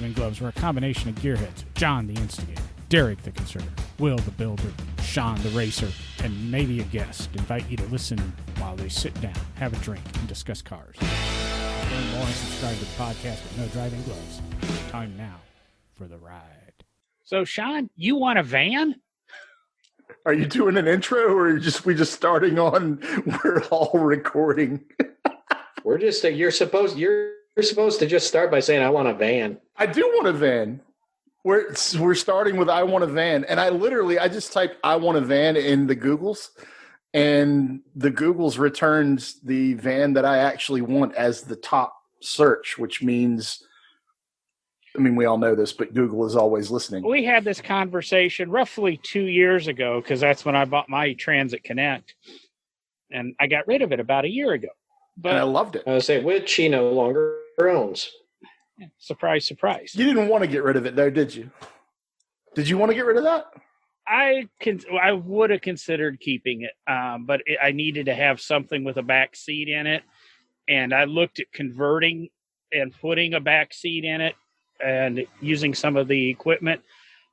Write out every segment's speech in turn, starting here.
Driving Gloves, we're a combination of gearheads. John the Instigator, Derek the Conservative, Will the Builder, Sean the Racer, and maybe a guest. Invite you to listen while they sit down, have a drink, and discuss cars. Learn more and subscribe to the podcast at No Driving Gloves. Time now for the ride. So, Sean, you want a van? Are you doing an intro, or we just starting on? We're all recording. We're just you're supposed to just start by saying I want a van. I do want a van. We're starting with I want a van, and I just typed I want a van in the Googles, and the Googles returns the van that I actually want as the top search, which means, I mean, we all know this, but Google is always listening. We had this conversation roughly 2 years ago, because that's when I bought my Transit Connect, and I got rid of it about a year ago. But and I loved it. I would say, which he no longer owns. Surprise, surprise. You didn't want to get rid of it, though, did you? Did you want to get rid of that? I would have considered keeping it, but I needed to have something with a back seat in it, and I looked at converting and putting a back seat in it and using some of the equipment,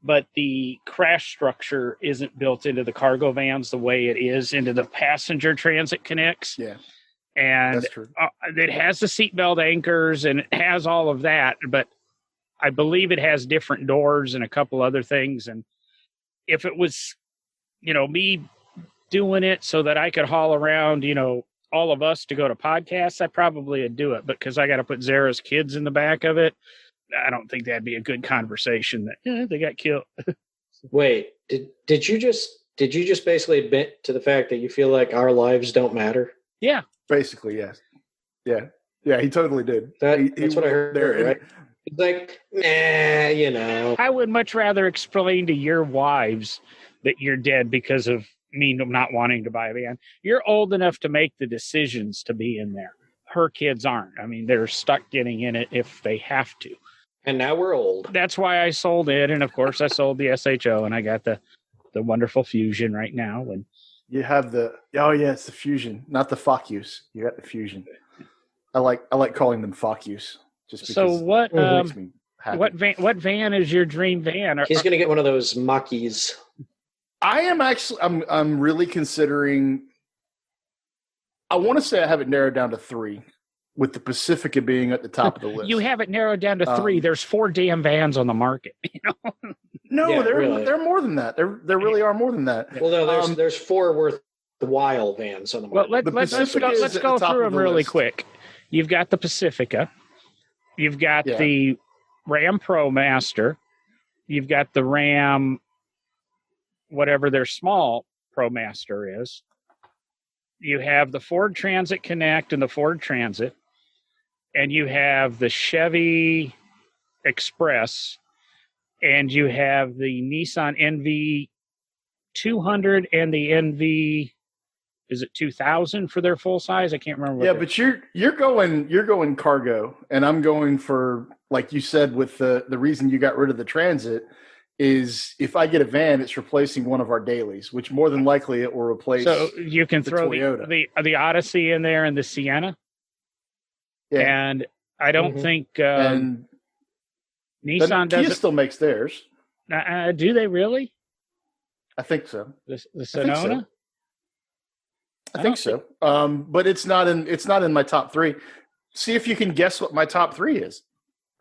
but the crash structure isn't built into the cargo vans the way it is into the passenger Transit Connects. Yeah. And that's true. It has the seatbelt anchors and it has all of that, but I believe it has different doors and a couple other things. And if it was, me doing it so that I could haul around, all of us to go to podcasts, I probably would do it. But because I got to put Zara's kids in the back of it, I don't think that'd be a good conversation that they got killed. Wait, did you just basically admit to the fact that you feel like our lives don't matter? Yeah. Basically, yes. Yeah, he totally did. That's what I heard there, right? It's like, nah, I would much rather explain to your wives that you're dead because of me not wanting to buy a van. You're old enough to make the decisions to be in there. Her kids aren't. I mean, they're stuck getting in it if they have to. And now we're old. That's why I sold it. And of course I sold the SHO and I got the wonderful Fusion right now. And you have it's the Fusion, not the fuck use. You got the Fusion. I like calling them fuck use. Just because so what? It makes me happy. What van is your dream van? He's going to get one of those Macchies. I am actually. I'm really considering. I want to say I have it narrowed down to 3, with the Pacifica being at the top of the list. You have it narrowed down to 3. There's 4 damn vans on the market. No, yeah, they're more than that. There really are more than that. Well, no, there's 4 worthwhile vans on the market. Well, let's go through them really quick. You've got the Pacifica. You've got the Ram ProMaster. You've got the Ram, whatever their small ProMaster is. You have the Ford Transit Connect and the Ford Transit. And you have the Chevy Express. And you have the Nissan NV 200 and the NV, is it 2000 for their full size? I can't remember. But you're going cargo, and I'm going for, like you said, with the reason you got rid of the Transit is if I get a van, it's replacing one of our dailies, which more than likely it will replace. So you can throw the Odyssey in there and the Sienna. Yeah. And I don't think Nissan Kia still makes theirs. Do they really? I think so. The Sonona? I think so. But it's not in my top 3. See if you can guess what my top 3 is,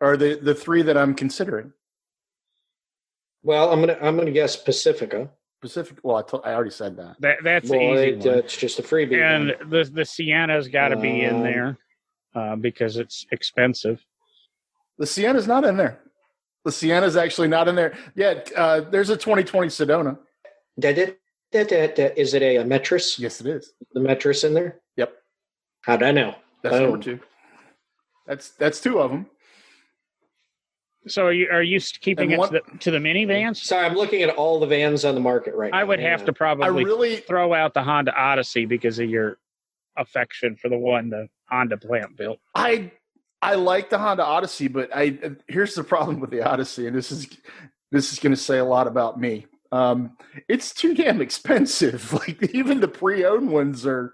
or the 3 that I'm considering. Well, I'm gonna guess Pacifica. Well, I already said that. That's easy. It's just a freebie. And the Sienna's got to be in there because it's expensive. The Sienna's not in there. The Sienna's actually not in there. Yeah, there's a 2020 Sedona. Is it a Metris? Yes, it is. The Metris in there? Yep. How'd I know? That's number 2. That's 2 of them. So are you keeping it to the minivans? Sorry, I'm looking at all the vans on the market right now. I would have to probably throw out the Honda Odyssey because of your affection for the one the Honda plant built. I like the Honda Odyssey, but here's the problem with the Odyssey, and this is going to say a lot about me. It's too damn expensive. Like even the pre-owned ones are.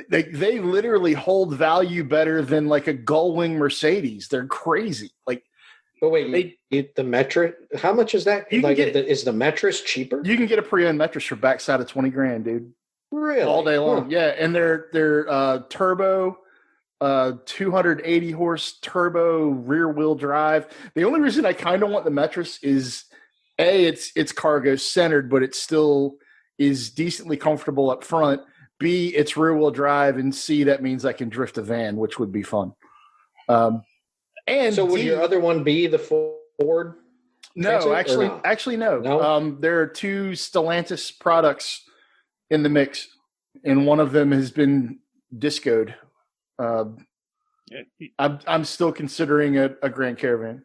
They literally hold value better than like a Gullwing Mercedes. They're crazy. Like But wait, the mattress, how much is that? Is the mattress cheaper? You can get a pre-owned mattress for backside of $20,000, dude. Really? All day long. Huh. Yeah, and they're turbo, 280 horse turbo rear wheel drive. The only reason I kind of want the mattress is it's cargo centered, but it still is decently comfortable up front. B, it's rear wheel drive, and C, that means I can drift a van, which would be fun. And so would your other one be the Ford? No, actually no. No? There are two Stellantis products in the mix, and one of them has been discoed. I'm still considering a Grand Caravan.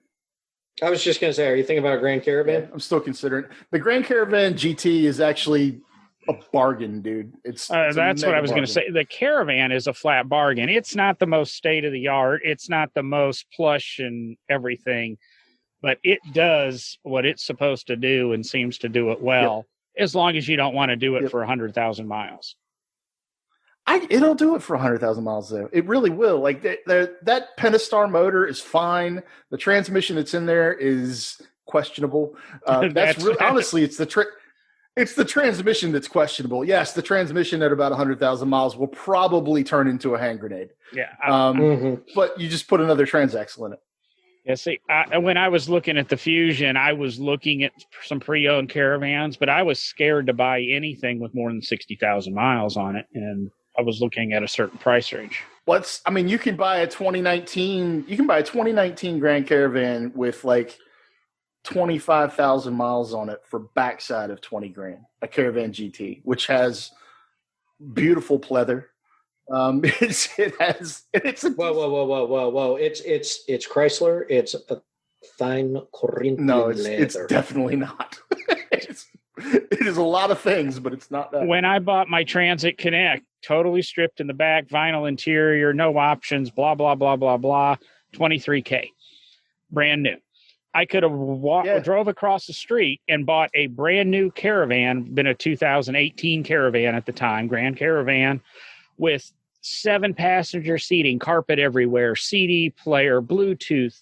I was just going to say, are you thinking about a Grand Caravan? Yeah, I'm still considering. The Grand Caravan GT is actually a bargain, dude. It's that's what I was going to say. The Caravan is a flat bargain. It's not the most state of the art. It's not the most plush and everything, but it does what it's supposed to do and seems to do it well. Yep. As long as you don't want to do it for 100,000 miles. It'll do it for 100,000 miles, though. It really will. Like that Pentastar motor is fine. The transmission that's in there is questionable. That's really, honestly, it's the transmission that's questionable. Yes, the transmission at about 100,000 miles will probably turn into a hand grenade. Yeah. But you just put another transaxle in it. Yeah, see, when I was looking at the Fusion, I was looking at some pre-owned Caravans, but I was scared to buy anything with more than 60,000 miles on it, and I was looking at a certain price range. You can buy a 2019 Grand Caravan with like 25,000 miles on it for backside of $20,000. A Caravan GT, which has beautiful pleather. Whoa! It's Chrysler. It's a fine Corinthian leather. It's definitely not. It is a lot of things, but it's not that. When I bought my Transit Connect, totally stripped in the back, vinyl interior, no options, blah, blah, blah, blah, blah, $23,000. Brand new. I could have drove across the street and bought a brand new Caravan, been a 2018 Caravan at the time, Grand Caravan, with 7-passenger seating, carpet everywhere, CD player, Bluetooth,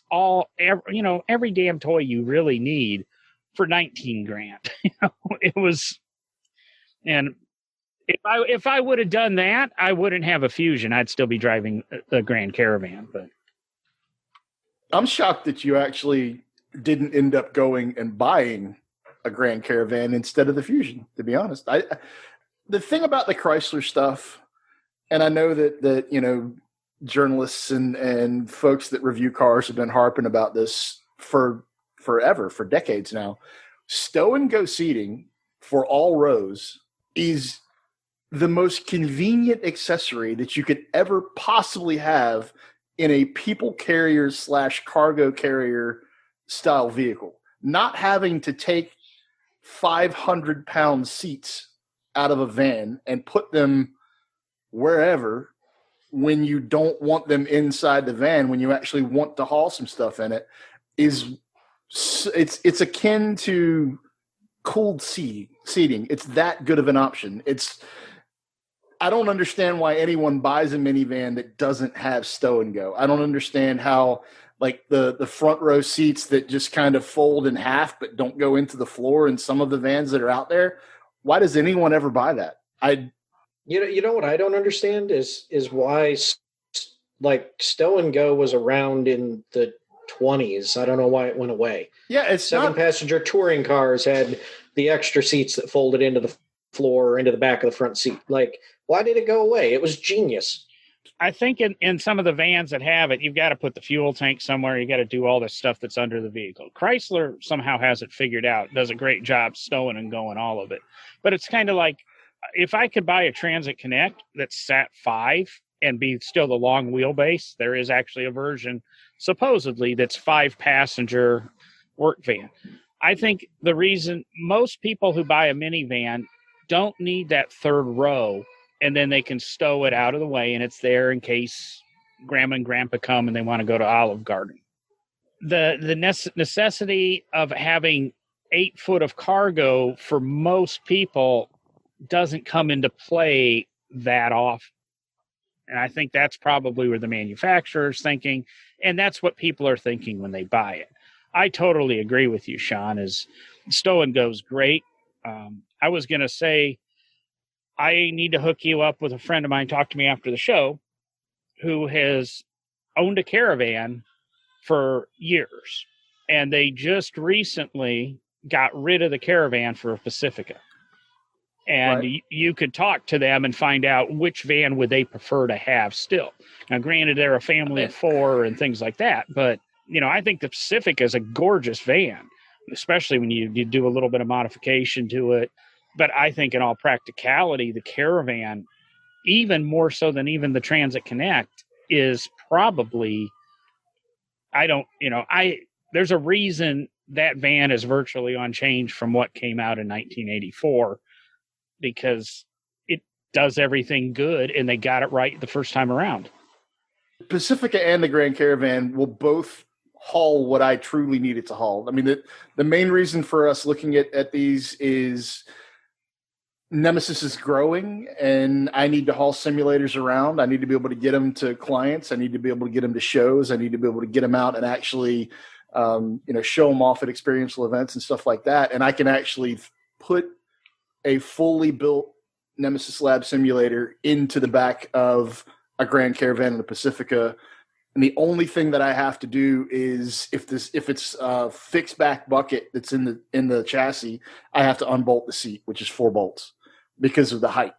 every damn toy you really need for $19,000. It was, and if I would have done that, I wouldn't have a Fusion. I'd still be driving a Grand Caravan. But I'm shocked that you actually didn't end up going and buying a Grand Caravan instead of the Fusion, to be honest. The thing about the Chrysler stuff, and I know that journalists and folks that review cars have been harping about this for forever, for decades now. Stow and go seating for all rows is the most convenient accessory that you could ever possibly have in a people carrier / cargo carrier style vehicle. Not having to take 500-pound seats out of a van and put them wherever when you don't want them inside the van, when you actually want to haul some stuff in it, it's akin to cooled seating. It's that good of an option. I don't understand why anyone buys a minivan that doesn't have stow and go. I don't understand how, like, the front row seats that just kind of fold in half but don't go into the floor in some of the vans that are out there. Why does anyone ever buy that? You know what I don't understand is why, like, stow and go was around in the 20s. I don't know why it went away. Yeah, it's 7-passenger touring cars had the extra seats that folded into the floor or into the back of the front seat. Like, why did it go away? It was genius. I think in some of the vans that have it, you've got to put the fuel tank somewhere. You got to do all this stuff that's under the vehicle. Chrysler somehow has it figured out, does a great job stowing and going all of it. But it's kind of like, if I could buy a Transit Connect that's sat 5 and be still the long wheelbase, there is actually a version supposedly that's 5-passenger work van. I think the reason most people who buy a minivan don't need that third row, and then they can stow it out of the way and it's there in case grandma and grandpa come and they want to go to Olive Garden. The necessity of having 8 foot of cargo for most people doesn't come into play that often. And I think that's probably where the manufacturer's thinking, and that's what people are thinking when they buy it. I totally agree with you, Sean. Is Stow and Go's great. I was going to say, I need to hook you up with a friend of mine. Talk to me after the show, who has owned a caravan for years, and they just recently got rid of the caravan for a Pacifica. And right. You could talk to them and find out which van would they prefer to have still. Now, granted, they're a family of 4 and things like that, but I think the Pacifica is a gorgeous van, especially when you do a little bit of modification to it. But I think in all practicality, the caravan, even more so than even the Transit Connect, is probably, there's a reason that van is virtually unchanged from what came out in 1984, because it does everything good and they got it right the first time around. Pacifica and the Grand Caravan will both haul what I truly need it to haul. I mean, the main reason for us looking at these is Nemesis is growing, and I need to haul simulators around. I need to be able to get them to clients. I need to be able to get them to shows. I need to be able to get them out and actually, show them off at experiential events and stuff like that. And I can actually put a fully built Nemesis Lab simulator into the back of a Grand Caravan and a Pacifica. And the only thing that I have to do is if it's a fixed back bucket that's in the chassis, I have to unbolt the seat, which is 4 bolts because of the height.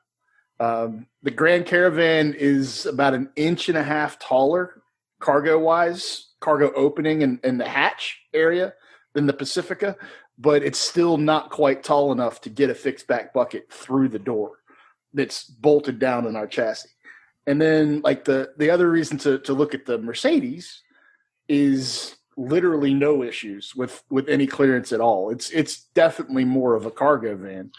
The Grand Caravan is about 1.5 inches taller cargo opening in the hatch area than the Pacifica, but it's still not quite tall enough to get a fixed back bucket through the door that's bolted down in our chassis. And then, like, the other reason to look at the Mercedes is literally no issues with any clearance at all. It's definitely more of a cargo van.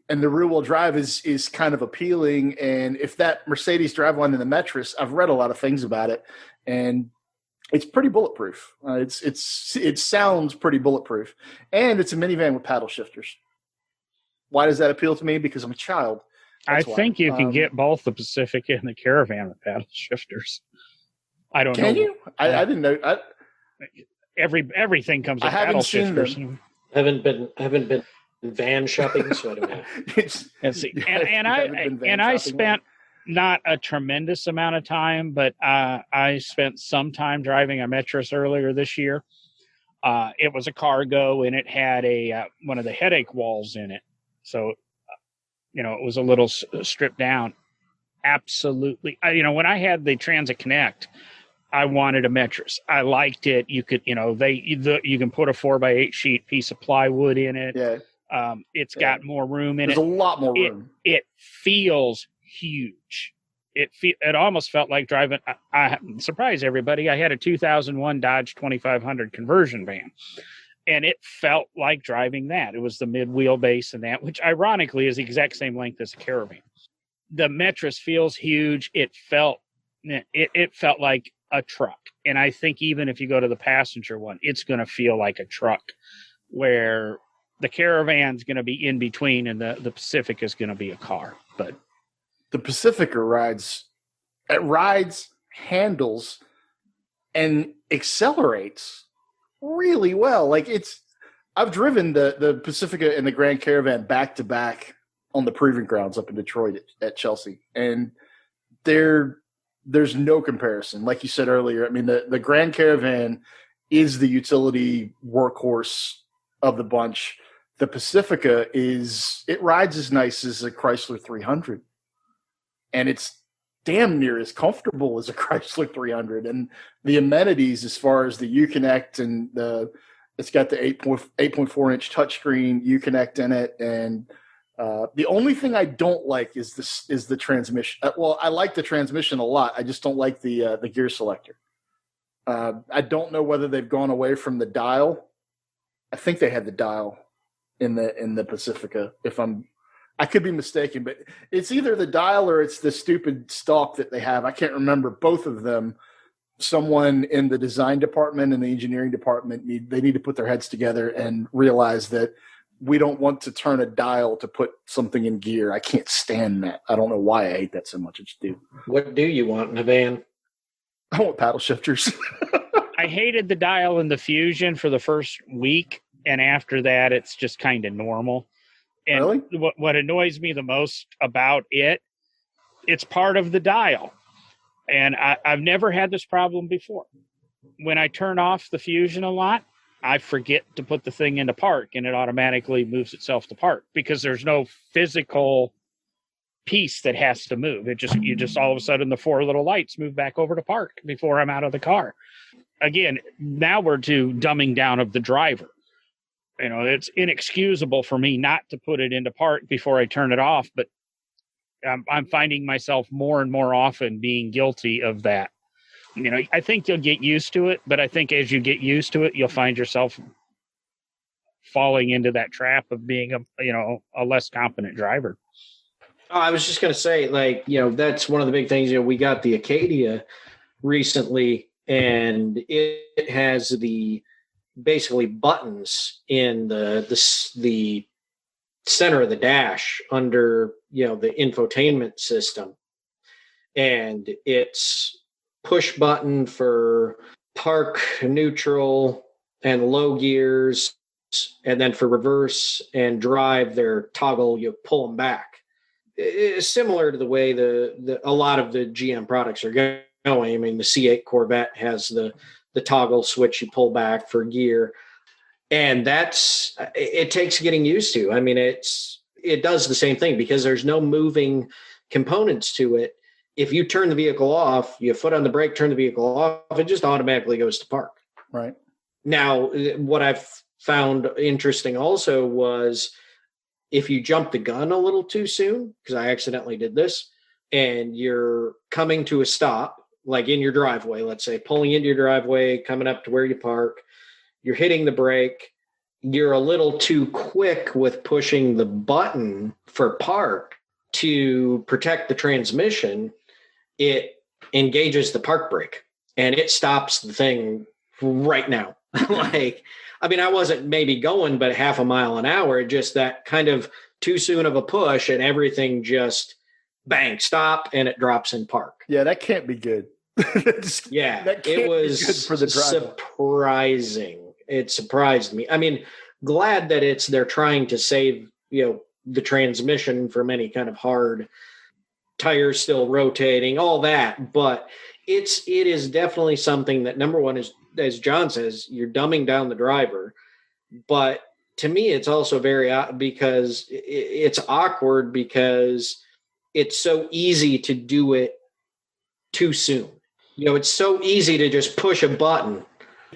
And the rear-wheel drive is kind of appealing. And if that Mercedes driveline in the Metris, I've read a lot of things about it, and it's pretty bulletproof. It sounds pretty bulletproof. And it's a minivan with paddle shifters. Why does that appeal to me? Because I'm a child. That's think you can get both the Pacifica and the Caravan with paddle shifters. I don't know. Can you? I didn't know. Everything comes with paddle shifters. I haven't been van shopping, so I don't know. I spent not a tremendous amount of time, but I spent some time driving a Metris earlier this year. It was a cargo, and it had one of the headache walls in it, so. It was a little stripped down. Absolutely. When I had the Transit Connect, I wanted a Metris. I liked it. You could, you can put a 4x8 sheet piece of plywood in it. Yeah. It's got more room in There's it. There's a lot more room. It feels huge. It almost felt like driving. I surprised everybody. I had a 2001 Dodge 2500 conversion van. And it felt like driving that. It was the mid wheelbase and that, which ironically is the exact same length as a Caravan. The Metris feels huge. It felt like a truck. And I think even if you go to the passenger one, it's going to feel like a truck, where the Caravan's going to be in between and the Pacifica is going to be a car. But the Pacifica rides, handles, and accelerates really well. Like, I've driven the Pacifica and the Grand Caravan back to back on the proving grounds up in Detroit at Chelsea, and there's no comparison. Like you said earlier, I mean, the Grand Caravan is the utility workhorse of the bunch. The Pacifica it rides as nice as a Chrysler 300, and it's damn near as comfortable as a Chrysler 300, and the amenities as far as the Uconnect and it's got the 8.4 inch touchscreen Uconnect in it, and the only thing I don't like is the transmission. Well, I like the transmission a lot. I just don't like the gear selector. I don't know whether they've gone away from the dial. I think they had the dial in the Pacifica. I could be mistaken, but it's either the dial or it's the stupid stalk that they have. I can't remember. Both of them, someone in the design department and the engineering department, they need to put their heads together and realize that we don't want to turn a dial to put something in gear. I can't stand that. I don't know why I hate that so much. I just do. What do you want in a van? I want paddle shifters. I hated the dial in the Fusion for the first week, and after that, it's just kind of normal. And really? What annoys me the most about it's part of the dial. And I've never had this problem before. When I turn off the Fusion a lot, I forget to put the thing into park, and it automatically moves itself to park because there's no physical piece that has to move. You just all of a sudden the 4 little lights move back over to park before I'm out of the car. Again, now we're to dumbing down of the driver. It's inexcusable for me not to put it into park before I turn it off, but I'm finding myself more and more often being guilty of that. I think you'll get used to it, but I think as you get used to it, you'll find yourself falling into that trap of being a less competent driver. Oh, I was just going to say, that's one of the big things. We got the Acadia recently, and it has the basically buttons in the center of the dash under the infotainment system, and it's push button for park, neutral, and low gears, and then for reverse and drive, they're toggle. You pull them back. It's similar to the way a lot of the GM products are going. I mean, the C8 Corvette has the toggle switch you pull back for gear, and it takes getting used to. I mean, it does the same thing because there's no moving components to it. If you turn the vehicle off, you foot on the brake, turn the vehicle off, it just automatically goes to park. Right. Now, what I've found interesting also was if you jump the gun a little too soon, because I accidentally did this, and you're coming to a stop, like in your driveway, let's say, pulling into your driveway, coming up to where you park, you're hitting the brake, you're a little too quick with pushing the button for park to protect the transmission, it engages the park brake and it stops the thing right now. I wasn't maybe going, but half a mile an hour, just that kind of too soon of a push and everything just bang, stop, and it drops in park. Yeah, that can't be good. It was good for the driver. Surprising. It surprised me. I mean, glad that they're trying to save, the transmission from any kind of hard tires still rotating, all that. But it is definitely something that, number one, is, as John says, you're dumbing down the driver. But to me, it's also very because it's awkward because it's so easy to do it too soon. It's so easy to just push a button.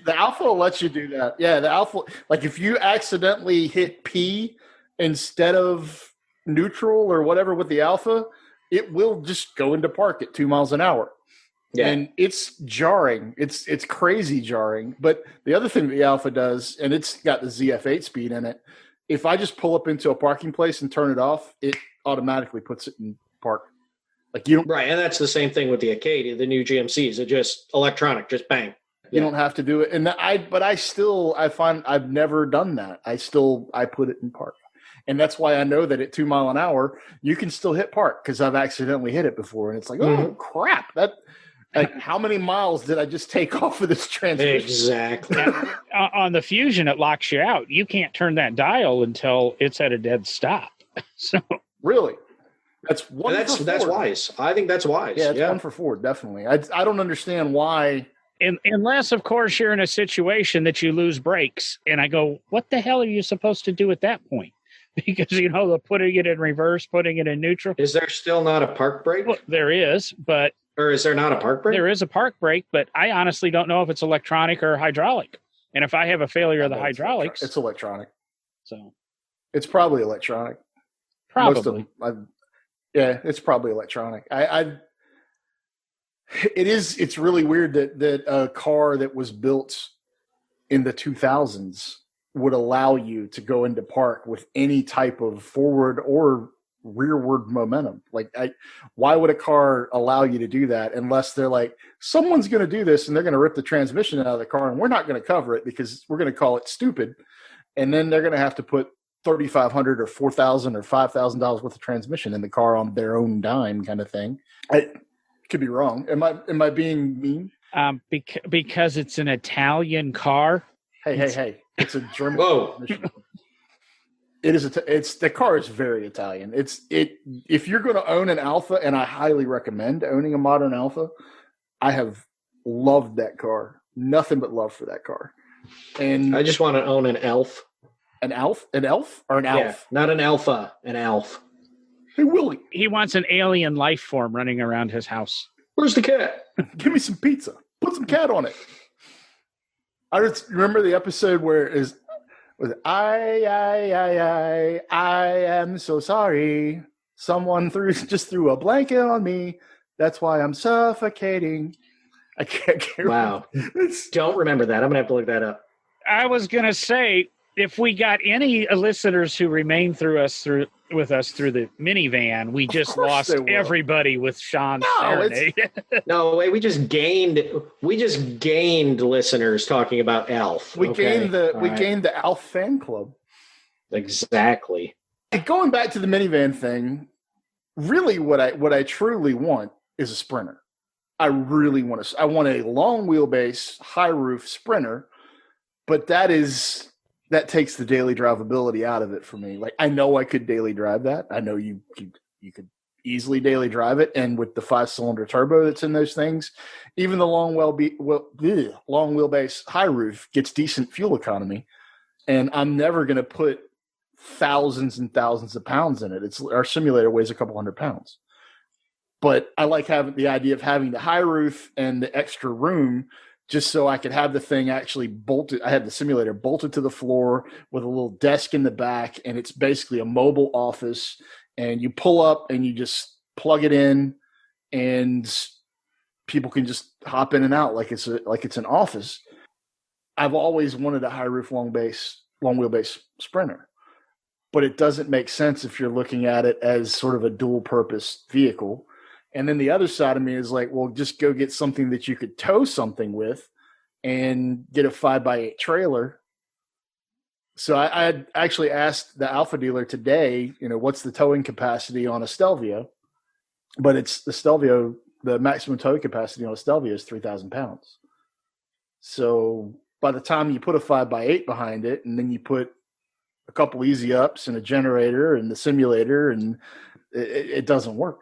The Alpha will let you do that. Yeah, the Alpha, like if you accidentally hit P instead of neutral or whatever with the Alpha, it will just go into park at 2 miles an hour. Yeah. And it's jarring. It's crazy jarring. But the other thing the Alpha does, and it's got the ZF8 speed in it, if I just pull up into a parking place and turn it off, it automatically puts it in park. Like you don't, right, and that's the same thing with the Acadia, the new GMCs. It just electronic, just bang. You don't have to do it. And I find I've never done that. I put it in park. And that's why I know that at 2 mile an hour, you can still hit park because I've accidentally hit it before. And it's like, oh, crap. How many miles did I just take off of this transmission? Exactly. On the Fusion, it locks you out. You can't turn that dial until it's at a dead stop. So really? That's wise. I think that's wise. Yeah, it's one for Ford, definitely. I don't understand why. Unless, of course, you're in a situation that you lose brakes. And I go, what the hell are you supposed to do at that point? Because, the putting it in reverse, putting it in neutral. Is there still not a park brake? Well, there is, but... Or is there not a park brake? There is a park brake, but I honestly don't know if it's electronic or hydraulic. And if I have a failure of the hydraulics... It's electronic. So it's probably electronic. Probably. Yeah, it's probably electronic. It's really weird that a car that was built in the 2000s would allow you to go into park with any type of forward or rearward momentum. Why would a car allow you to do that unless they're like, someone's going to do this and they're going to rip the transmission out of the car and we're not going to cover it because we're going to call it stupid. And then they're going to have to put $3,500 or $4,000 or $5,000 worth of transmission in the car on their own dime kind of thing. I could be wrong. Am I being mean? Because it's an Italian car. Hey! It's a German. Whoa! It is. The car is very Italian. If you're going to own an Alfa, and I highly recommend owning a modern Alfa, I have loved that car. Nothing but love for that car. And I just want to own an Elf. An Elf or an Alf? Yeah, not an Alpha, an Elf. Hey, Willie. He wants an alien life form running around his house. Where's the cat? Give me some pizza. Put some cat on it. I just remember the episode where it was I am so sorry. Someone just threw a blanket on me. That's why I'm suffocating. I can't Wow. Don't remember that. I'm going to have to look that up. I was going to say, if we got any listeners who remain with us through the minivan, we just lost everybody with Sean's serenade. No, wait, we just gained listeners talking about Elf. We gained the Alf fan club. Exactly. Going back to the minivan thing, really what I truly want is a Sprinter. I want a long wheelbase, high roof Sprinter, but that takes the daily drivability out of it for me. Like, I know I could daily drive that. I know you could easily daily drive it, and with the 5-cylinder turbo that's in those things, even the long wheelbase high roof gets decent fuel economy. And I'm never going to put thousands and thousands of pounds in it. Our simulator weighs a couple hundred pounds. But I like having the idea of having the high roof and the extra room just so I could have the thing actually bolted. I had the simulator bolted to the floor with a little desk in the back, and it's basically a mobile office. And you pull up and you just plug it in, and people can just hop in and out like it's an office. I've always wanted a high roof, long wheelbase Sprinter, but it doesn't make sense if you're looking at it as sort of a dual purpose vehicle. And then the other side of me is like, well, just go get something that you could tow something with and get a 5x8 trailer. So I had actually asked the Alfa dealer today, what's the towing capacity on a Stelvio? But it's the Stelvio, the maximum towing capacity on a Stelvio is 3,000 pounds. So by the time you put a 5x8 behind it, and then you put a couple easy ups and a generator and the simulator, and it doesn't work.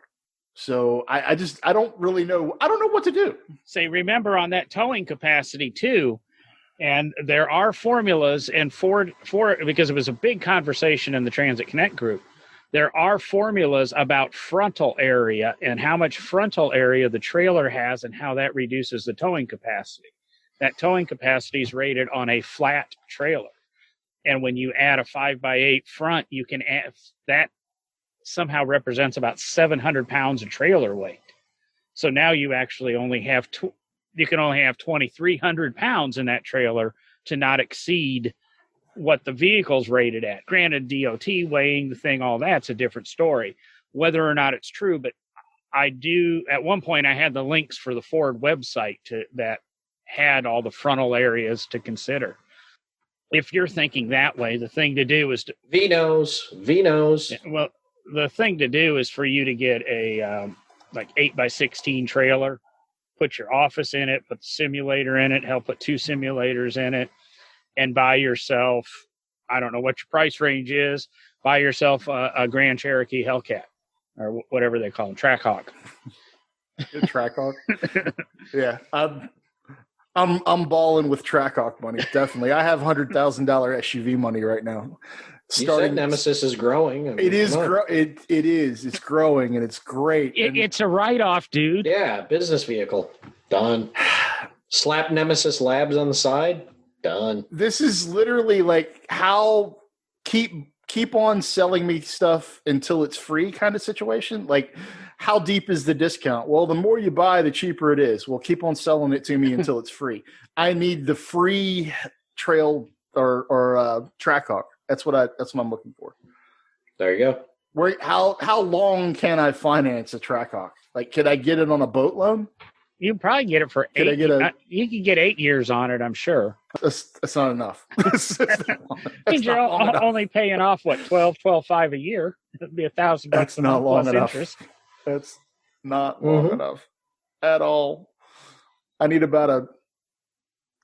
So I don't really know. I don't know what to do. Say, remember on that towing capacity too, and there are formulas, and Ford, because it was a big conversation in the Transit Connect group, there are formulas about frontal area and how much frontal area the trailer has and how that reduces the towing capacity. That towing capacity is rated on a flat trailer. And when you add a 5x8 front, you can add that somehow represents about 700 pounds of trailer weight. So now you actually only have 2,300 pounds in that trailer to not exceed what the vehicle's rated at. Granted, DOT weighing the thing, all that's a different story, whether or not it's true. But at one point I had the links for the Ford website that had all the frontal areas to consider. If you're thinking that way, the thing to do is Vinos. Well, the thing to do is for you to get a 8x16 trailer, put your office in it, put the simulator in it, put 2 simulators in it, and buy yourself, I don't know what your price range is, buy yourself a Grand Cherokee Hellcat or whatever they call them, Trackhawk. Trackhawk? Yeah. I'm balling with Trackhawk money, definitely. I have $100,000 SUV money right now. You said Nemesis is growing. It is. It is. It's growing, and it's great. It's a write-off, dude. Yeah, business vehicle. Done. Slap Nemesis Labs on the side. Done. This is literally like how keep on selling me stuff until it's free kind of situation. Like, how deep is the discount? Well, the more you buy, the cheaper it is. Well, keep on selling it to me until it's free. I need the free trail or Trackhawk. That's what I'm looking for. There you go. How long can I finance a Trackhawk? Like, could I get it on a boat loan? You can probably get it for 8. You can get 8 years on it, I'm sure. That's not enough. You're only paying off $12,500 a year. It'd be $1,000. That's not long enough. Interest. That's not long enough at all. I need about a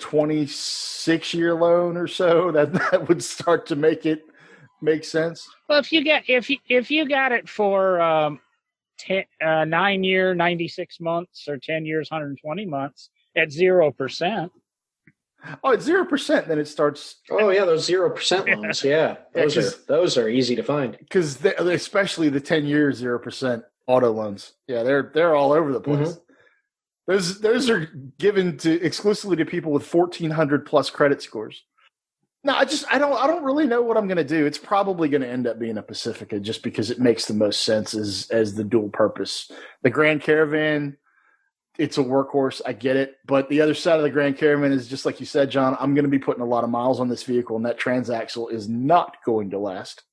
26-year loan or so. That would start to make sense. Well, if you got it for 9 year, 96 months, or 10 years, 120 months at 0%. Oh, at 0%, then it starts. Oh yeah, those 0% loans. Yeah, those are easy to find. Because especially the 10-year 0% auto loans. Yeah, they're all over the place. Mm-hmm. Those are given exclusively to people with 1,400 plus credit scores. No, I don't really know what I'm going to do. It's probably going to end up being a Pacifica just because it makes the most sense as the dual purpose. The Grand Caravan, it's a workhorse. I get it. But the other side of the Grand Caravan is just like you said, John, I'm going to be putting a lot of miles on this vehicle, and that transaxle is not going to last.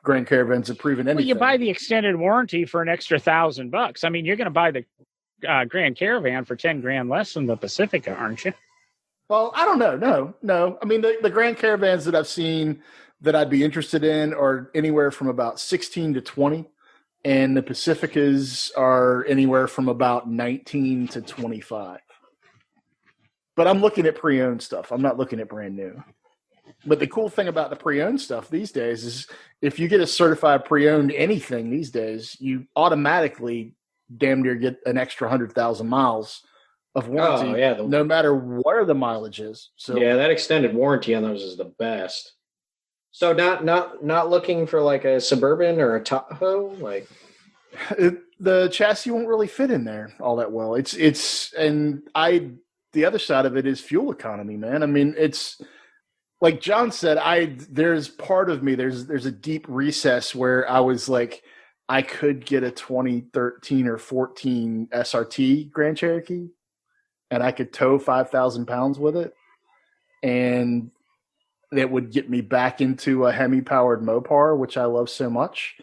Grand Caravans have proven anything. Well, you buy the extended warranty for an extra $1,000. I mean, you're going to buy the Grand Caravan for $10,000 less than the Pacifica, aren't you? Well, I don't know. No. I mean, the Grand Caravans that I've seen that I'd be interested in are anywhere from about 16 to 20. And the Pacificas are anywhere from about 19 to 25. But I'm looking at pre-owned stuff. I'm not looking at brand new. But the cool thing about the pre-owned stuff these days is if you get a certified pre-owned anything these days, you automatically damn near get an extra 100,000 miles of warranty, no matter where the mileage is. So yeah, that extended warranty on those is the best. So not looking for like a Suburban or a Tahoe, like the chassis won't really fit in there all that well. The other side of it is fuel economy, man. I mean, it's like John said, there's part of me, there's a deep recess where I was like, I could get a 2013 or 14 SRT Grand Cherokee and I could tow 5,000 pounds with it. And that would get me back into a Hemi-powered Mopar, which I love so much.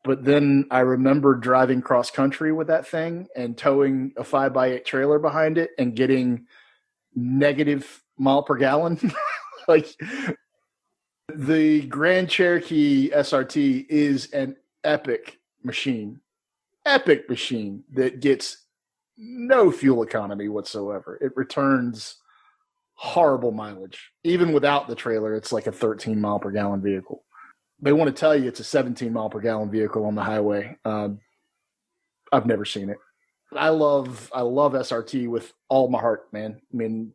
But then I remember driving cross country with that thing and towing a 5x8 trailer behind it and getting negative mile per gallon. Like the Grand Cherokee SRT is an epic machine that gets no fuel economy whatsoever. It returns horrible mileage. Even without the trailer, it's like a 13 mile per gallon vehicle. They want to tell you it's a 17 mile per gallon vehicle on the highway. I've never seen it. I love SRT with all my heart, man. I mean,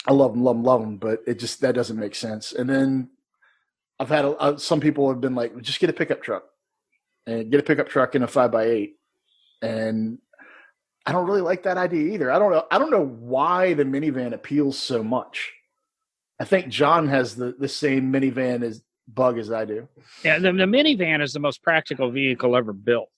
I love them, but that doesn't make sense. And then I've had some people have been like, just get a pickup truck and get a pickup truck in a 5x8. And I don't really like that idea either. I don't know why the minivan appeals so much. I think John has the same minivan bug as I do. Yeah, the minivan is the most practical vehicle ever built.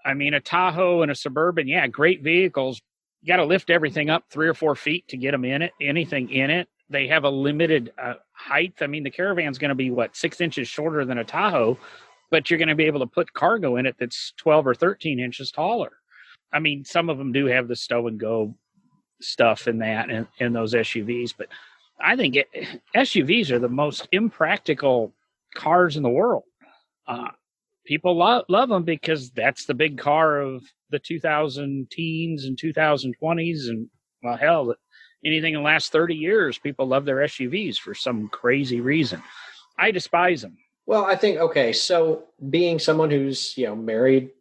I mean, a Tahoe and a Suburban, yeah, great vehicles. You got to lift everything up 3 or 4 feet to get them in it, anything in it. They have a limited height. I mean, the Caravan's going to be, 6 inches shorter than a Tahoe, but you're going to be able to put cargo in it that's 12 or 13 inches taller. I mean, some of them do have the stow and go stuff in that in those SUVs, but I think SUVs are the most impractical cars in the world. People love them because that's the big car of the 2000 teens and 2020s. And, well, hell, anything in the last 30 years, people love their SUVs for some crazy reason. I despise them. Well, I think, okay, so being someone who's, married,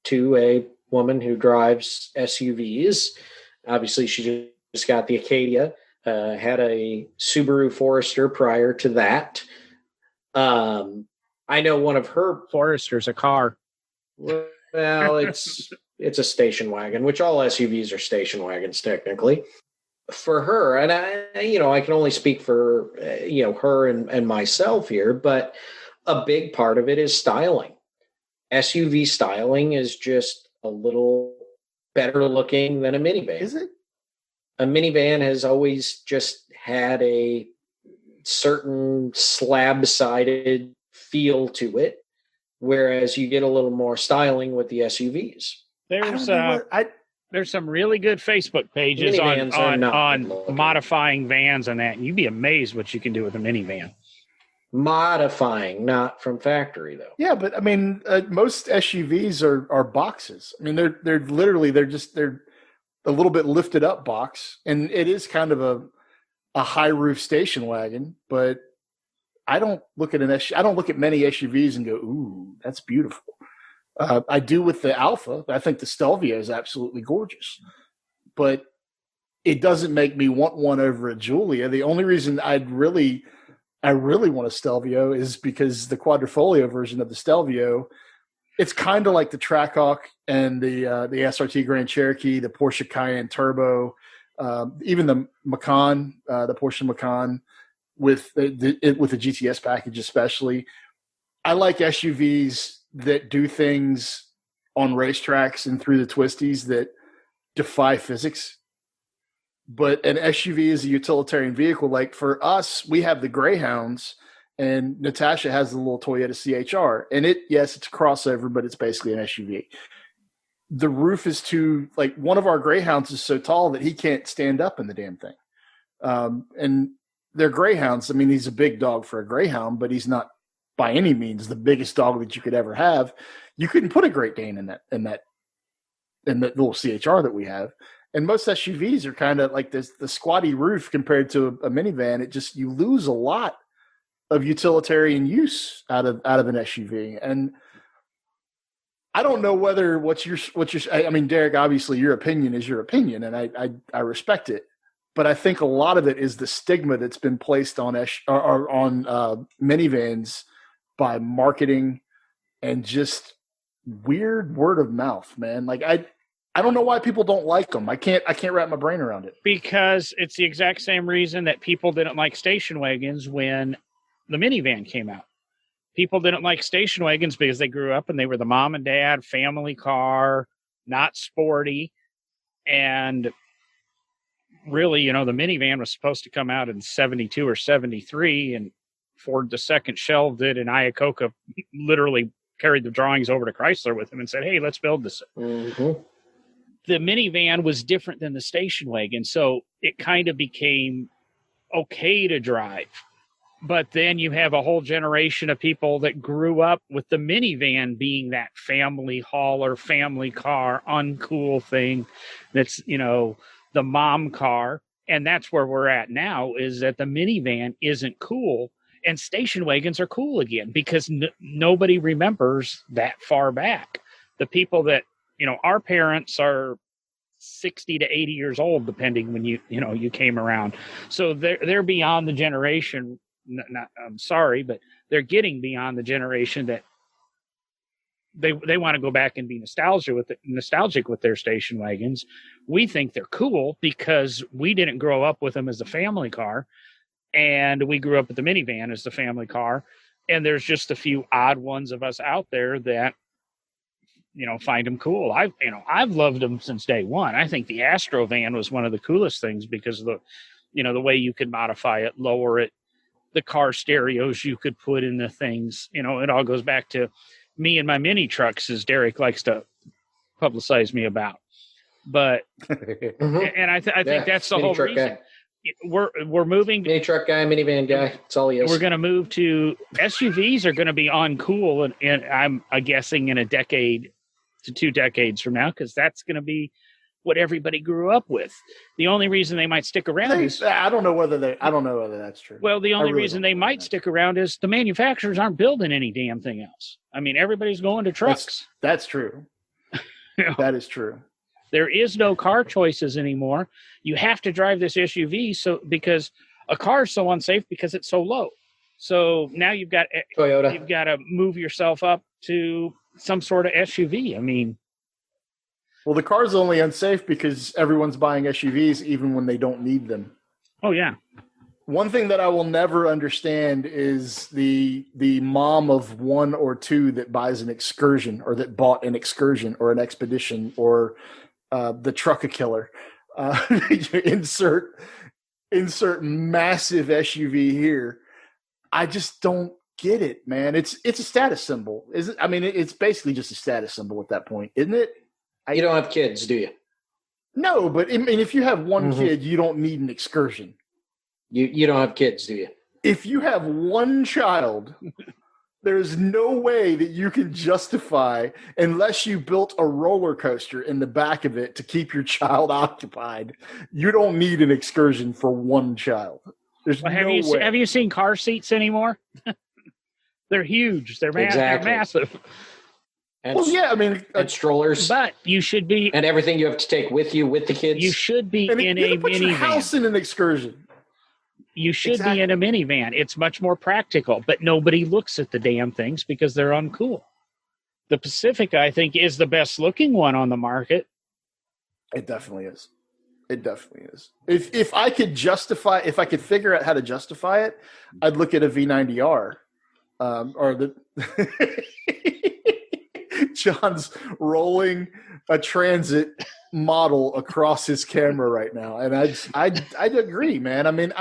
to a woman who drives SUVs, obviously she just got the Acadia, had a Subaru Forester prior to that. I know one of her Forester's a car. Well, it's a station wagon, which all SUVs are station wagons technically. For her, and I can only speak for her and myself here, but a big part of it is styling. SUV styling is just a little better looking than a minivan. Is it? A minivan has always just had a certain slab-sided feel to it, whereas you get a little more styling with the SUVs. There's some really good Facebook pages on modifying vans and that, and you'd be amazed what you can do with a minivan. Modifying, not from factory, though. Yeah, but I mean, most SUVs are boxes. I mean, they're literally they're a little bit lifted up box, and it is kind of a high roof station wagon. But I don't look at I don't look at many SUVs and go, "Ooh, that's beautiful." I do with the Alfa. I think the Stelvio is absolutely gorgeous, but it doesn't make me want one over a Giulia. The only reason I really want a Stelvio is because the quadrifolio version of the Stelvio, it's kind of like the Trackhawk and the SRT Grand Cherokee, the Porsche Cayenne Turbo, even the Macan, the Porsche Macan with the GTS package especially. I like SUVs that do things on racetracks and through the twisties that defy physics. But an SUV is a utilitarian vehicle. Like for us, we have the Greyhounds, and Natasha has the little Toyota CHR. And it's a crossover, but it's basically an SUV. The roof is too, like one of our Greyhounds is so tall that he can't stand up in the damn thing. And they're Greyhounds. I mean, he's a big dog for a Greyhound, but he's not by any means the biggest dog that you could ever have. You couldn't put a Great Dane in that little CHR that we have. And most SUVs are kind of like this, the squatty roof compared to a minivan. It just, you lose a lot of utilitarian use out of an SUV. And I don't know whether I mean, Derek, obviously your opinion is your opinion, and I respect it. But I think a lot of it is the stigma that's been placed on minivans by marketing and just weird word of mouth, man. Like I don't know why people don't like them. I can't wrap my brain around it. Because it's the exact same reason that people didn't like station wagons when the minivan came out. People didn't like station wagons because they grew up and they were the mom and dad family car, not sporty. And really, the minivan was supposed to come out in 72 or 73, and Ford II shelved it, and Iacocca literally carried the drawings over to Chrysler with him and said, "Hey, let's build this." Mm-hmm. The minivan was different than the station wagon, so it kind of became okay to drive. But then you have a whole generation of people that grew up with the minivan being that family hauler, family car, uncool thing that's, the mom car. And that's where we're at now, is that the minivan isn't cool. And station wagons are cool again because nobody remembers that far back. The people that, our parents are 60 to 80 years old, depending when you came around. So they're beyond the generation. I'm sorry, but they're getting beyond the generation that they want to go back and be nostalgic with their station wagons. We think they're cool because we didn't grow up with them as a family car, and we grew up with the minivan as the family car. And there's just a few odd ones of us out there that find them cool. I've loved them since day one. I think the Astro van was one of the coolest things because of the way you could modify it, lower it, the car stereos you could put in the things. It all goes back to me and my mini trucks, as Derek likes to publicize me about. But and I think that's the whole reason. Guy. We're moving mini truck guy, minivan guy. That's all he is. We're going to move to SUVs are going to be uncool, and I'm guessing in a decade to 2 decades from now, because that's going to be what everybody grew up with. The only reason they might stick around is I don't know whether that's true. Well, the only reason they might stick around is the manufacturers aren't building any damn thing else. I mean, everybody's going to trucks. That's true. That is true. There is no car choices anymore. You have to drive this SUV because a car is so unsafe because it's so low. So now you've got Toyota. You've got to move yourself up to some sort of SUV. I mean, well, the car's only unsafe because everyone's buying SUVs even when they don't need them. Oh yeah. One thing that I will never understand is the mom of 1 or 2 that buys an Excursion, or that bought an Excursion or an Expedition, or the Truck-a-Killer. Insert massive SUV here. I just don't get it, man. It's a status symbol. Is it? I mean, it's basically just a status symbol at that point, isn't it? You don't have kids, do you? No, but I mean, if you have one kid, you don't need an Excursion. You don't have kids, do you? If you have one child There's no way that you can justify, unless you built a roller coaster in the back of it to keep your child occupied. You don't need an excursion for one child. There's no way. Have you seen car seats anymore? They're huge. They're massive. And, I mean, and strollers. But you should be, and everything you have to take with you with the kids. You should be in a minivan. Your house in an excursion. You should be in a minivan. It's much more practical, but nobody looks at the damn things because they're uncool. The Pacifica, I think, is the best looking one on the market. It definitely is. It definitely is. If I could figure out how to justify it, I'd look at a V90R, or the John's rolling a Transit model across his camera right now, and I'd agree, man. I mean,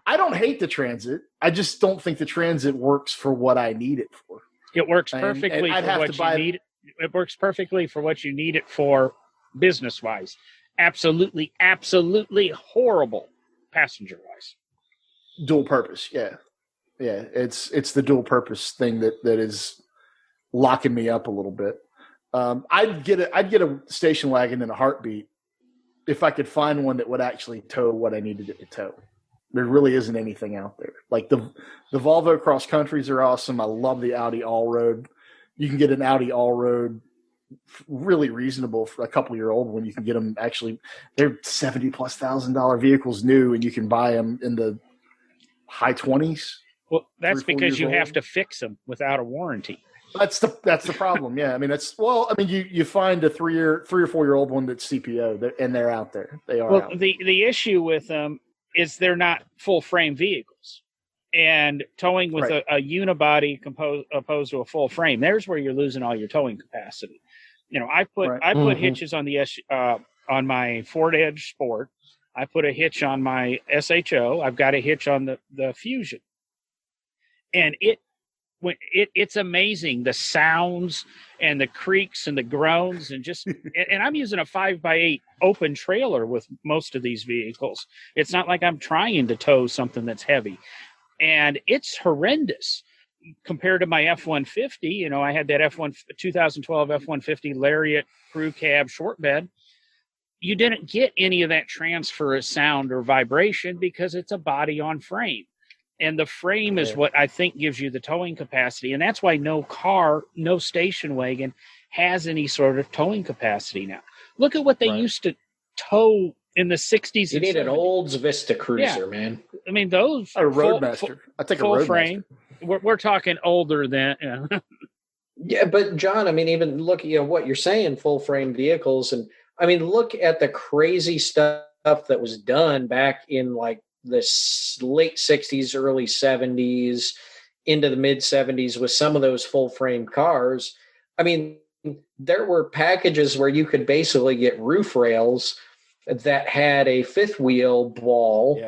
I don't hate the Transit. I just don't think the Transit works for what I need it for. It works perfectly for what you need. It works perfectly for what you need it for, business-wise. Absolutely, absolutely horrible passenger-wise. Dual purpose, yeah. It's the dual purpose thing that is locking me up a little bit. I'd get a station wagon in a heartbeat if I could find one that would actually tow what I needed it to tow. There really isn't anything out there. Like the Volvo cross countries are awesome. I love the Audi Allroad. You can get an Audi Allroad really reasonable for a couple-year-old when you can get them. Actually, they're $70,000+ vehicles new, and you can buy them in the high 20s. Well, that's because you have to fix them without a warranty. That's the problem. Yeah, I mean you find a 3 or 4-year-old one that's CPO, and they're out there. They are. Well, the issue with them is they're not full frame vehicles, and towing with a unibody opposed to a full frame. There's where you're losing all your towing capacity. I put hitches on the on my Ford Edge Sport. I put a hitch on my SHO. I've got a hitch on the Fusion, and it's amazing, the sounds and the creaks and the groans, and and I'm using a 5x8 open trailer with most of these vehicles. It's not like I'm trying to tow something that's heavy, and it's horrendous compared to my F-150. I had that 2012 F-150 Lariat crew cab short bed. You didn't get any of that transfer of sound or vibration because it's a body on frame. And the frame is what I think gives you the towing capacity. And that's why no station wagon has any sort of towing capacity now. Look at what they used to tow in the 60s. You need an Olds Vista Cruiser, man. I mean, those a Roadmaster. I take a Roadmaster. Frame. We're talking older than. Yeah, but John, I mean, even look, what you're saying, full frame vehicles, and I mean, look at the crazy stuff that was done back in like the late 60s, early 70s, into the mid 70s with some of those full frame cars. I mean, there were packages where you could basically get roof rails that had a fifth wheel ball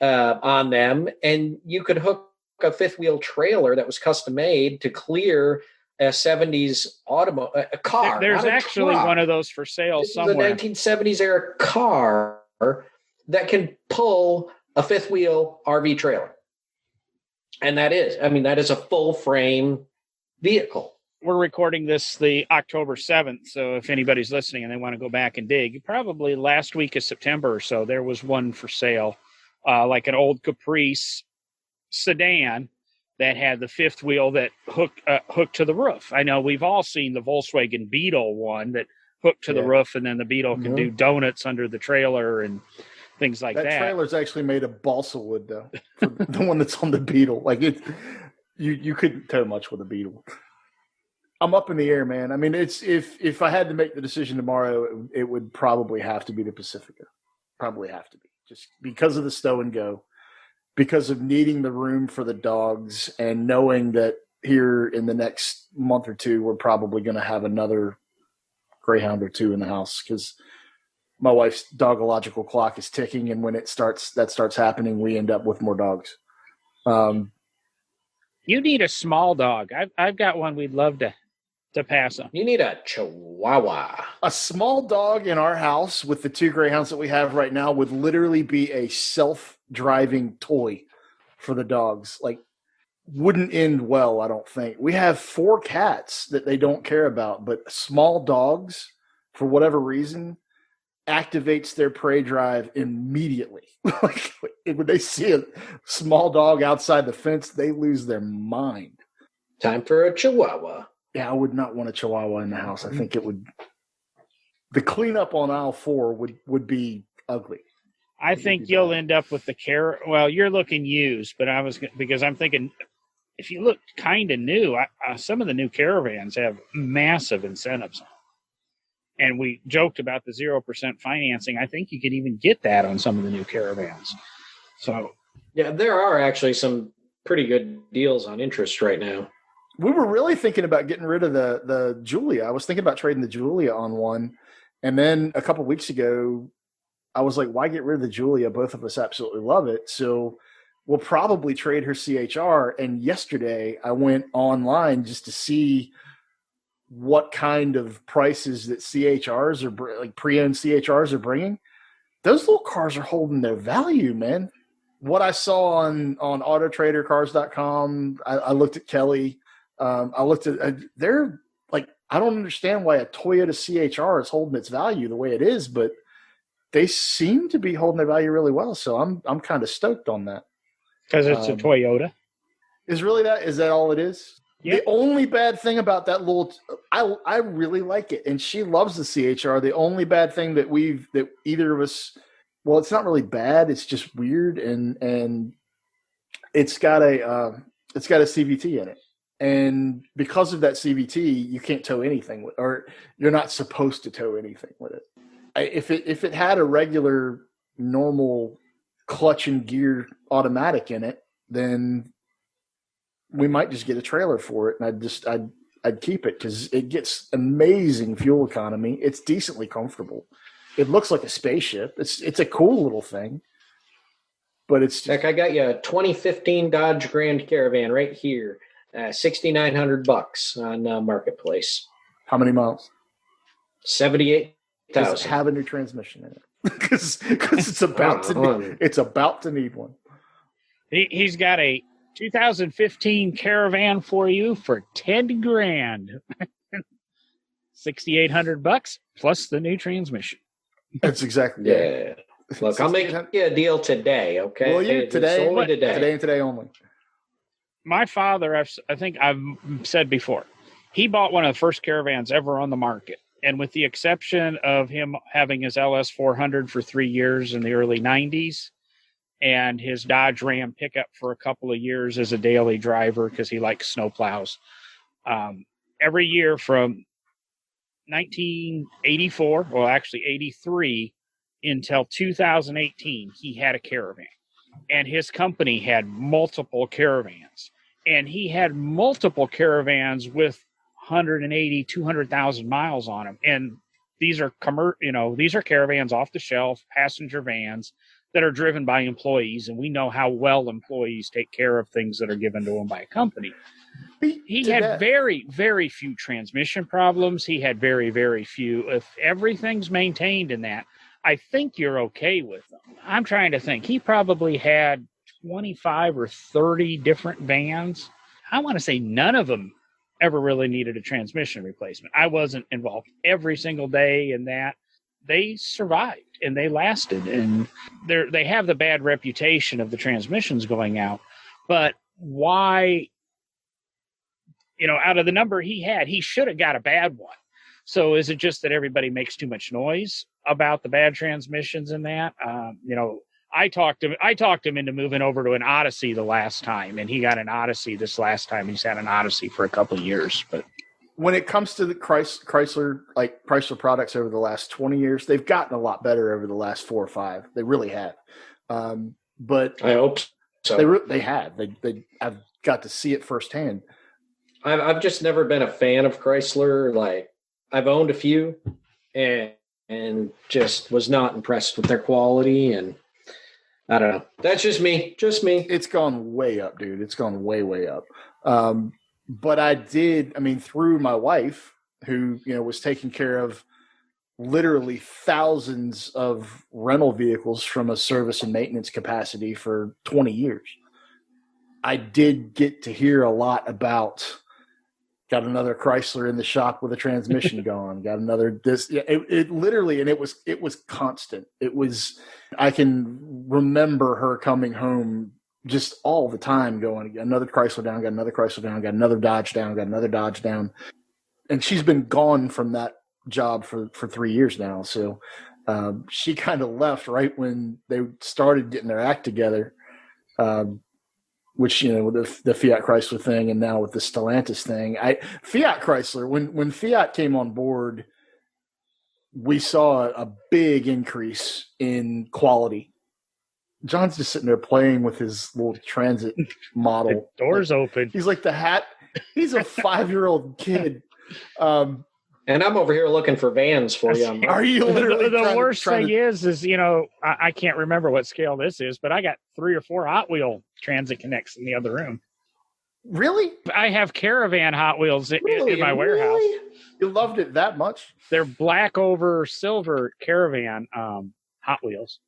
on them, and you could hook a fifth wheel trailer that was custom made to clear a 70s a car. There's actually one of those for sale somewhere. The 1970s era car that can pull a fifth wheel RV trailer. And that is a full frame vehicle. We're recording this the October 7th. So if anybody's listening and they want to go back and dig, probably last week of September or so, there was one for sale, like an old Caprice sedan that had the fifth wheel that hooked to the roof. I know we've all seen the Volkswagen Beetle one that hooked to the roof, and then the Beetle can do donuts under the trailer and things like that. That trailer's actually made of balsa wood, though. For the one that's on the Beetle, like you couldn't tow much with a Beetle. I'm up in the air, man. I mean, it's if I had to make the decision tomorrow, it would probably have to be the Pacifica. Probably have to be, just because of the stow and go, because of needing the room for the dogs, and knowing that here in the next month or two, we're probably going to have another greyhound or two in the house, because my wife's dogological clock is ticking, and when that starts happening, we end up with more dogs. You need a small dog. I've got one we'd love to pass on. You need a Chihuahua. A small dog in our house with the two greyhounds that we have right now would literally be a self-driving toy for the dogs. Like, wouldn't end well, I don't think. We have 4 cats that they don't care about, but small dogs, for whatever reason, activates their prey drive immediately. Like when they see a small dog outside the fence, they lose their mind. Time for a Chihuahua. Yeah, I would not want a Chihuahua in the house. I think it would. The cleanup on aisle 4 would be ugly. I think you'll end up with the Well, you're looking used, but because I'm thinking if you look kind of new, some of the new Caravans have massive incentives on. And we joked about the 0% financing. I think you could even get that on some of the new Caravans. So, yeah, there are actually some pretty good deals on interest right now. We were really thinking about getting rid of the Giulia. I was thinking about trading the Giulia on one. And then a couple of weeks ago, I was like, why get rid of the Giulia? Both of us absolutely love it. So we'll probably trade her CHR. And yesterday I went online just to see what kind of prices that CHRs or like pre-owned CHRs are bringing. Those little cars are holding their value, man. What I saw on autotradercars.com, I looked at Kelly. I looked at they're like, I don't understand why a Toyota CHR is holding its value the way it is, but they seem to be holding their value really well. So I'm kind of stoked on that. Because it's a Toyota. Is that all it is? Yep. The only bad thing about that I really like it, and she loves the CHR. The only bad thing that either of us, well, it's not really bad. It's just weird, and it's got a CVT in it, and because of that CVT, you can't tow anything with, or you're not supposed to tow anything with it. If it had a regular, normal clutch and gear automatic in it, then we might just get a trailer for it, and I'd keep it because it gets amazing fuel economy. It's decently comfortable. It looks like a spaceship. It's a cool little thing, but it's just, heck, I got you a 2015 Dodge Grand Caravan right here, $6,900 on Marketplace. How many miles? 78,000. Does it have a new transmission in it? Because it's about to need one. He's got a 2015 Caravan for you for $10,000, $6,800 plus the new transmission. That's exactly right. Yeah. Look, I'll make you a deal today. Okay. Well, today and today only. My father, I think I've said before, he bought one of the first Caravans ever on the market, and with the exception of him having his LS 400 for 3 years in the early 90s. And his Dodge Ram pickup for a couple of years as a daily driver because he likes snowplows. Every year from 1984, well, actually 83, until 2018, he had a Caravan. And his company had multiple Caravans. And he had multiple Caravans with 180, 200,000 miles on them. And these are these are Caravans off the shelf, passenger vans that are driven by employees, and we know how well employees take care of things that are given to them by a company. He had very, very few transmission problems. He had very, very few. If everything's maintained in that, I think you're okay with them. I'm trying to think. He probably had 25 or 30 different vans. I want to say none of them ever really needed a transmission replacement. I wasn't involved every single day in that. They survived and they lasted, and they have the bad reputation of the transmissions going out. But why, out of the number he had, he should have got a bad one. So is it just that everybody makes too much noise about the bad transmissions in that? I talked him into moving over to an Odyssey the last time, and he got an Odyssey this last time. He's had an Odyssey for a couple of years, but when it comes to the Chrysler products over the last 20 years, they've gotten a lot better over the last 4 or 5. They really have. But I hope so. They have. I've got to see it firsthand. I've just never been a fan of Chrysler. Like, I've owned a few and just was not impressed with their quality. And I don't know. That's just me. It's gone way up, dude. It's gone way, way up. But through my wife, who, was taking care of literally thousands of rental vehicles from a service and maintenance capacity for 20 years. I did get to hear a lot about. Got another Chrysler in the shop with a transmission gone. Got another this. It literally, and it was constant. It was. I can remember her coming home just all the time, going another Chrysler down, got another Chrysler down, got another Dodge down, got another Dodge down, and she's been gone from that job for 3 years now. So she kind of left right when they started getting their act together. Which, with the Fiat Chrysler thing and now with the Stellantis thing, Fiat Chrysler, when Fiat came on board, we saw a big increase in quality. John's just sitting there playing with his little Transit model. The door's open. He's like he's a 5-year-old kid. And I'm over here looking for vans for you. Are you literally the worst thing is I can't remember what scale this is, but I got 3 or 4 Hot Wheel Transit Connects in the other room. Really? I have Caravan Hot Wheels in my warehouse. You loved it that much? They're black over silver Caravan Hot Wheels.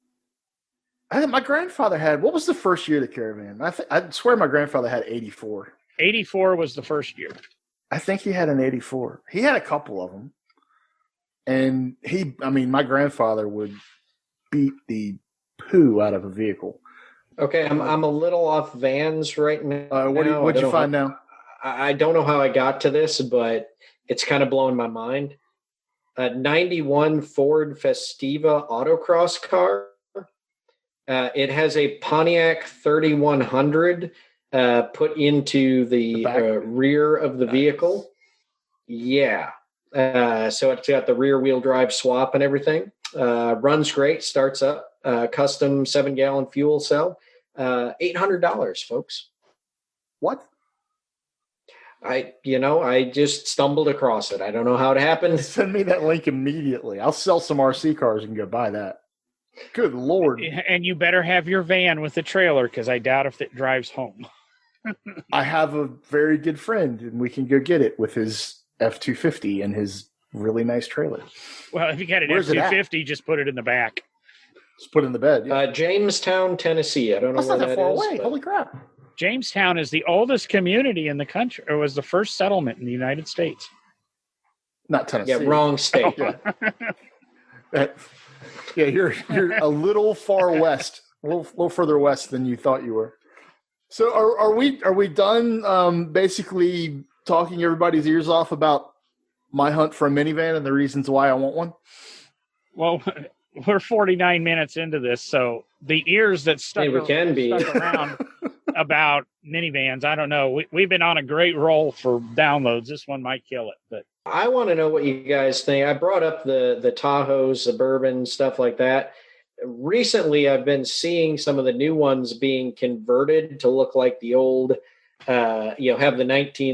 I think my grandfather had. What was the first year of the Caravan? I swear my grandfather had 84. 84 was the first year. I think he had an 84. He had a couple of them. And my grandfather would beat the poo out of a vehicle. Okay, I'm a little off vans right now. What'd you find now? I don't know how I got to this, but it's kind of blowing my mind. A 91 Ford Festiva autocross car. It has a Pontiac 3100 put into the rear of the vehicle. Yeah. So it's got the rear wheel drive swap and everything. Runs great. Starts up. Custom 7-gallon fuel cell. $800, folks. What? I just stumbled across it. I don't know how it happened. Send me that link immediately. I'll sell some RC cars and go buy that. Good Lord. And you better have your van with the trailer, because I doubt if it drives home. I have a very good friend, and we can go get it with his F-250 and his really nice trailer. Well, if you got an F-250, just put it in the back. Just put it in the bed. Yeah. Jamestown, Tennessee. I don't know where that is. That's not that far away. Holy crap. Jamestown is the oldest community in the country, or was the first settlement in the United States. Not Tennessee. Yeah, wrong state. Yeah, you're a little far west, a little further west than you thought you were. So are we done basically talking everybody's ears off about my hunt for a minivan and the reasons why I want one? Well, we're 49 minutes into this, so the ears that stuck around about minivans, I don't know. We've been on a great roll for downloads. This one might kill it, but I want to know what you guys think. I brought up the Tahoes, Suburban, stuff like that. Recently, I've been seeing some of the new ones being converted to look like the old, have the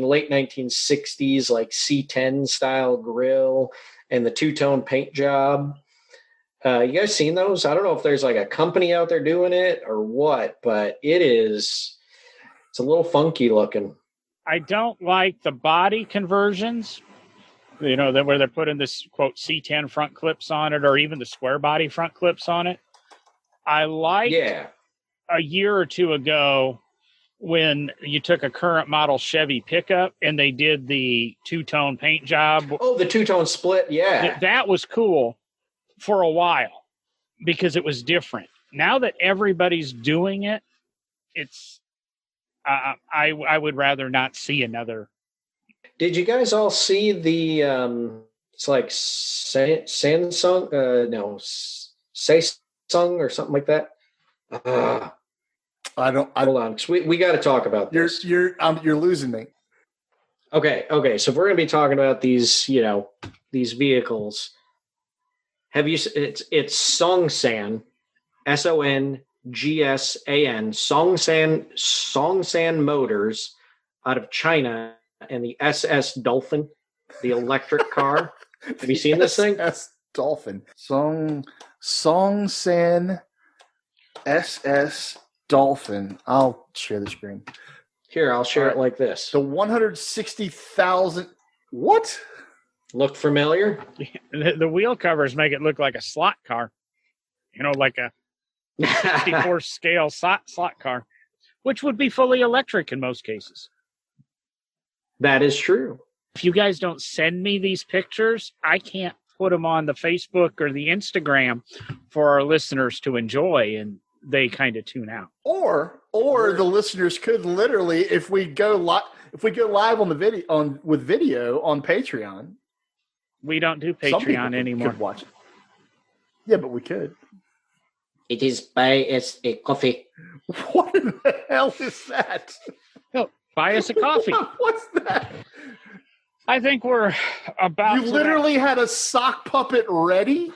late 1960s, like C10 style grill and the two-tone paint job. You guys seen those? I don't know if there's like a company out there doing it or what, but it's a little funky looking. I don't like the body conversions. Where they're putting this, quote, C10 front clips on it, or even the square body front clips on it. I liked a year or two ago when you took a current model Chevy pickup and they did the two-tone paint job. Oh, the two-tone split, yeah. That was cool for a while because it was different. Now that everybody's doing it, it's I would rather not see another. Did you guys all see the it's like Samsung Samsung or something like that? Hold on, we got to talk about this. You're losing me. Okay. So if we're going to be talking about these, these vehicles, have you? It's Songsan, Songsan, Songsan Motors, out of China. And the SS Dolphin, the electric car. Have you seen this thing? SS Dolphin. Songsan SS Dolphin. I'll share the screen. Here, I'll share it like this. The 160,000. What? Look familiar? The wheel covers make it look like a slot car. Like a 64 scale slot car. which would be fully electric in most cases. That is true. If you guys don't send me these pictures, I can't put them on the Facebook or the Instagram for our listeners to enjoy, and they kind of tune out. Or the listeners could literally, if we go live on the video with video on Patreon. We don't do Patreon anymore. Could watch it. Yeah, but we could. It is buy us a coffee. What in the hell is that? No, buy us a coffee. What's that? I think we're about. You literally had a sock puppet ready?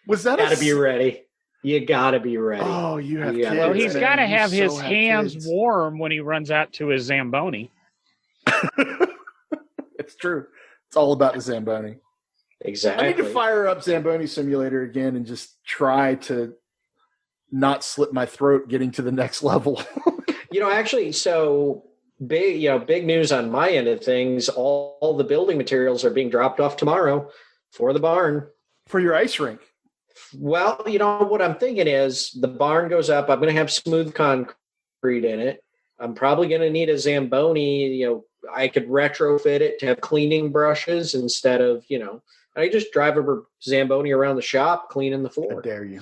Was that gotta be ready? You gotta be ready. Oh, you have kids. Well, he's got to have his hands warm when he runs out to his Zamboni. It's true. It's all about the Zamboni. Exactly. I need to fire up Zamboni Simulator again and just try to not slit my throat getting to the next level. Actually, so big news on my end of things. All the building materials are being dropped off tomorrow for the barn. For your ice rink. Well, what I'm thinking is the barn goes up. I'm going to have smooth concrete in it. I'm probably going to need a Zamboni. I could retrofit it to have cleaning brushes instead of, I just drive a Zamboni around the shop cleaning the floor. I dare you.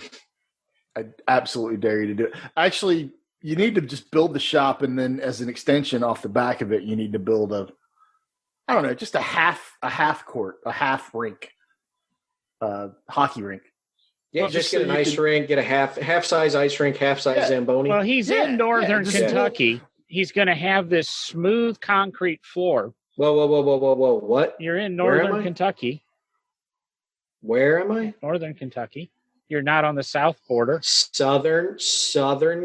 I absolutely dare you to do it. Actually, you need to just build the shop, and then as an extension off the back of it, you need to build just a half court, a half rink, hockey rink. Yeah, just get an ice rink, get a half size ice rink, half size Zamboni. Well, he's in northern Kentucky. He's going to have this smooth concrete floor. Whoa! What? You're in northern Kentucky. Where am I? Northern Kentucky. You're not on the south border. Southern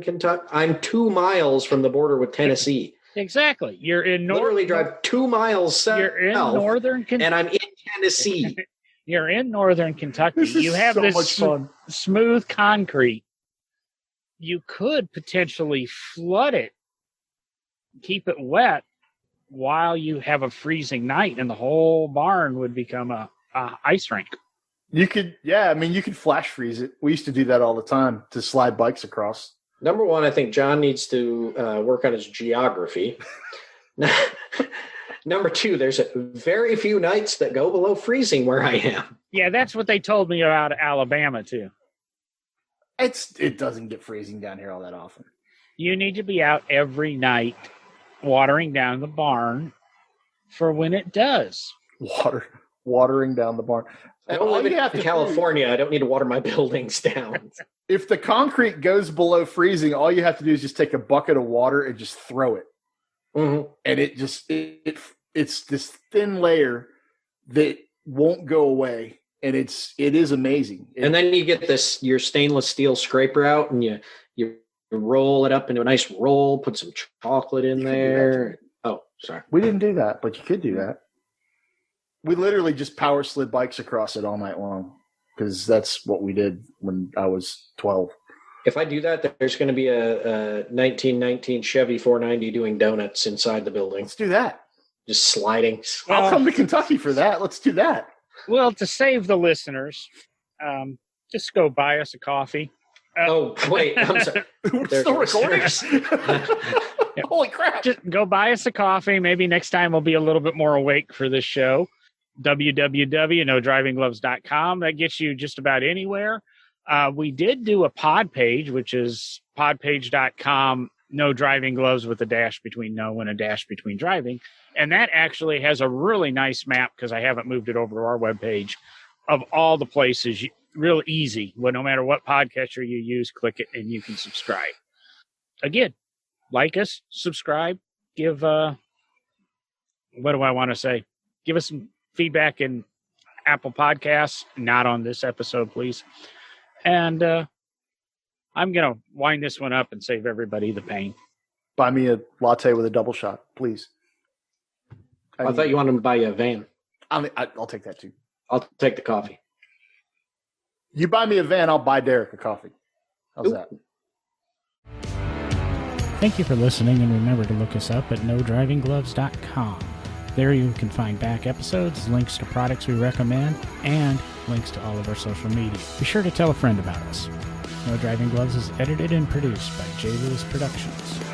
Kentucky. I'm 2 miles from the border with Tennessee. Exactly. You're in literally drive 2 miles south. You're in northern Kentucky, and I'm in Tennessee. You're in northern Kentucky. You have so this smooth concrete. You could potentially flood it, keep it wet while you have a freezing night, and the whole barn would become a ice rink. You could, you could flash freeze it. We used to do that all the time to slide bikes across. Number one, I think John needs to work on his geography. Number two, there's very few nights that go below freezing where I am. Yeah, that's what they told me about Alabama, too. It doesn't get freezing down here all that often. You need to be out every night watering down the barn for when it does. Watering down the barn. I don't live in California. I don't need to water my buildings down. If the concrete goes below freezing, all you have to do is just take a bucket of water and just throw it. Mm-hmm. And it's this thin layer that won't go away, and it is amazing. And then you get your stainless steel scraper out, and you roll it up into a nice roll. Put some chocolate in there. Oh, sorry, we didn't do that, but you could do that. We literally just power slid bikes across it all night long because that's what we did when I was 12. If I do that, there's going to be a 1919 Chevy 490 doing donuts inside the building. Let's do that. Just sliding. I'll come to Kentucky for that. Let's do that. Well, to save the listeners, just go buy us a coffee. Oh, wait. I'm sorry. We're still recording? Holy crap. Just go buy us a coffee. Maybe next time we'll be a little bit more awake for this show. www.nodrivinggloves.com. That gets you just about anywhere. We did do a pod page, which is podpage.com, no driving gloves with a dash between no and a dash between driving. And that actually has a really nice map because I haven't moved it over to our webpage of all the places. Real easy. Well, no matter what podcatcher you use, click it and you can subscribe. Again, like us, subscribe, give, what do I want to say? Give us some feedback in Apple Podcasts, not on this episode, please. And I'm going to wind this one up and save everybody the pain. Buy me a latte with a double shot, please. I thought you wanted to buy you a van. I'll take that too. I'll take the coffee. You buy me a van, I'll buy Derek a coffee. How's that? Thank you for listening, and remember to look us up at nodrivinggloves.com. There you can find back episodes, links to products we recommend, and links to all of our social media. Be sure to tell a friend about us. No Driving Gloves is edited and produced by J. Lewis Productions.